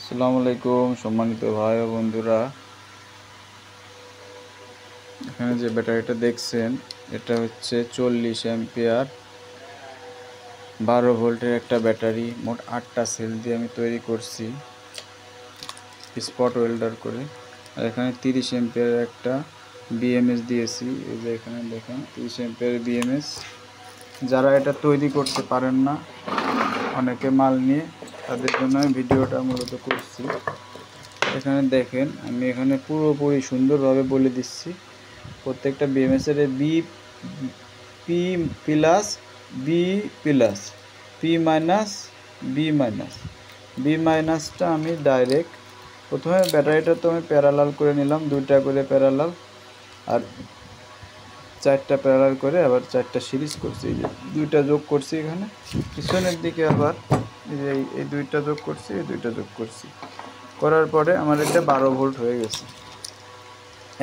আসসালামু আলাইকুম সম্মানিত ভাই ও বন্ধুরা, এখানে যে ব্যাটারিটা দেখছেন এটা হচ্ছে 40 অ্যাম্পিয়ার 12 ভোল্টের একটা ব্যাটারি। মোট 8টা সেল দিয়ে আমি তৈরি করছি স্পট ওয়েল্ডার করে। আর এখানে 30 অ্যাম্পিয়ারের একটা বিএমএস দিয়েছি। এই যে এখানে দেখেন 30 অ্যাম্পিয়ারের বিএমএস। যারা এটা তৈরি করতে পারেন না, অনেকে মাল নিয়ে, তাদের জন্য আমি ভিডিওটা মূলত করছি। এখানে দেখেন আমি এখানে পুরোপুরি সুন্দরভাবে বলে দিচ্ছি প্রত্যেকটা বিএমএসের P plus B plus P minus B মাইনাসটা আমি ডাইরেক্ট প্রথমে ব্যাটারিটা তো আমি প্যারালাল করে নিলাম, 2টা করে প্যারালাল আর 4টা প্যারালাল করে আবার 4টা সিরিজ করছি। এই যে 2টা যোগ করছি এখানে পিছনের দিকে, আবার এই 2টা যোগ করছি, এই 2টা যোগ করছি। করার পরে আমার এটা 12 ভোল্ট হয়ে গেছে।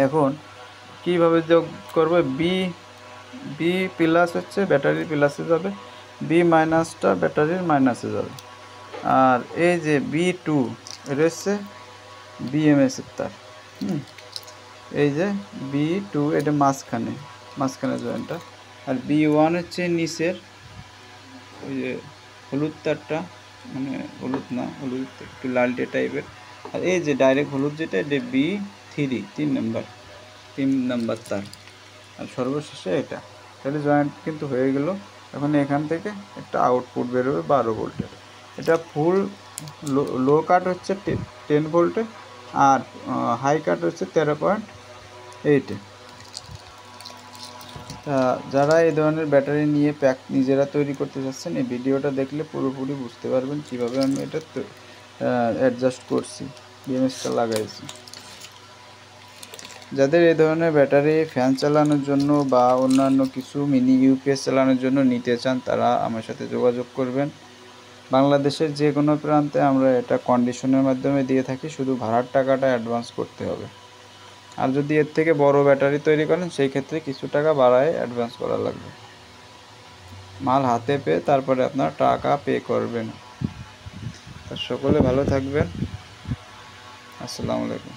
এখন কিভাবে যোগ করব? বি প্লাস হচ্ছে ব্যাটারির প্লাসে যাবে, বি মাইনাসটা ব্যাটারির মাইনাসে যাবে। আর এই যে B2 এটা হচ্ছে বিএমএসের তার। এই যে B2 এটা মাঝখানে জয়েন্টটা। আর B1 হচ্ছে নিচের ওই যে হলুদ তারটা, মানে হলুদ না, হলুদ একটু লালটে টাইপের। আর এই যে ডাইরেক্ট হলুদ যেটা, এটা B3 তিন নাম্বার তার। আর সর্বশেষে এটা তাহলে জয়েন্ট কিন্তু হয়ে গেল। এখন এখান থেকে একটা আউটপুট বেরোবে 12 ভোল্টের। এটা ফুল লো কাট হচ্ছে 10 ভোল্টে, আর হাই কাট হচ্ছে 13.8-এ। যারা এই ধরনের ব্যাটারি নিয়ে প্যাক নিজেরা তৈরি করতে চাচ্ছেন, এই ভিডিওটা দেখলে পুরোপুরি বুঝতে পারবেন কীভাবে আমি এটা অ্যাডজাস্ট করছি, বিএমএসটা লাগাইছি। যাদের এই ধরনের ব্যাটারি ফ্যান চালানোর জন্য বা অন্যান্য কিছু মিনি ইউপিএস চালানোর জন্য নিতে চান, তারা আমার সাথে যোগাযোগ করবেন। বাংলাদেশের যে কোনো প্রান্তে আমরা এটা কন্ডিশনের মাধ্যমে দিয়ে থাকি, শুধু ভাড়ার টাকাটা অ্যাডভান্স করতে হবে। আর যদি এর থেকে বড় ব্যাটারি তৈরি করেন, সেই ক্ষেত্রে কিছু টাকা বাড়ায় অ্যাডভান্স করা লাগবে। মাল হাতে পেয়ে তারপরে আপনার টাকা পে করবেন। সকলে ভালো থাকবেন। আসসালামু আলাইকুম।